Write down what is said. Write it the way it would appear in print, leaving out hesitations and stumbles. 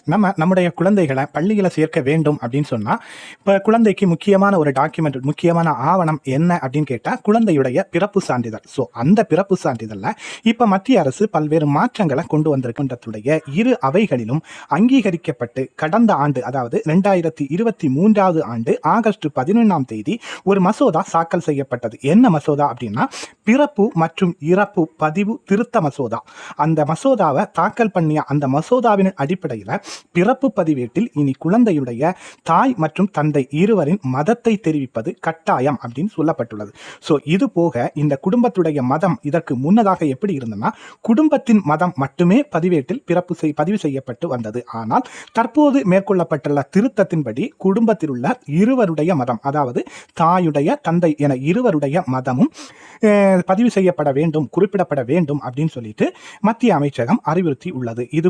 நம்முடைய குழந்தைகளை பள்ளியில சேர்க்க வேண்டும் அப்படின்னு சொன்னா, இப்ப குழந்தைக்கு முக்கியமான ஒரு டாக்குமெண்ட், முக்கியமான ஆவணம் என்ன அப்படின்னு கேட்டா, குழந்தையுடைய பிறப்பு சான்றிதழ். அந்த பிறப்பு சான்றிதழ்ல இப்ப மத்திய அரசு பல்வேறு மாற்றங்களை கொண்டு வந்திருக்கின்றதுடைய இரு அவைகளிலும் அங்கீகரிக்கப்பட்டு கடந்த ஆண்டு, அதாவது 2023 ஆண்டு ஆகஸ்ட் 11ஆம் தேதி ஒரு மசோதா தாக்கல் செய்யப்பட்டது. என்ன மசோதா அப்படின்னா, பிறப்பு மற்றும் இறப்பு பதிவு திருத்த மசோதா. அந்த மசோதாவை தாக்கல் பண்ணிய அந்த மசோதாவின் அடிப்படையில் பிறப்பு பதிவேட்டில் இனி குழந்தையுடைய தாய் மற்றும் தந்தை இருவரின் மதத்தை தெரிவிப்பது கட்டாயம் அப்படின்னு சொல்லப்பட்டுள்ளது. இது போக இந்த குடும்பத்துடைய மதம் இதற்கு முன்னதாக எப்படி இருந்ததுன்னா, குடும்பத்தின் மதம் மட்டுமே பதிவேட்டில் பதிவு செய்யப்பட்டு வந்தது. ஆனால் தற்போது மேற்கொள்ளப்பட்டுள்ள திருத்தத்தின்படி குடும்பத்தில் உள்ள இருவருடைய மதம், அதாவது தாயுடைய தந்தை என இருவருடைய மதமும் பதிவு செய்யப்பட வேண்டும், குறிப்பிடப்பட வேண்டும் அப்படின்னு சொல்லிட்டு மத்திய அமைச்சகம் அறிவுறுத்தி உள்ளது. இது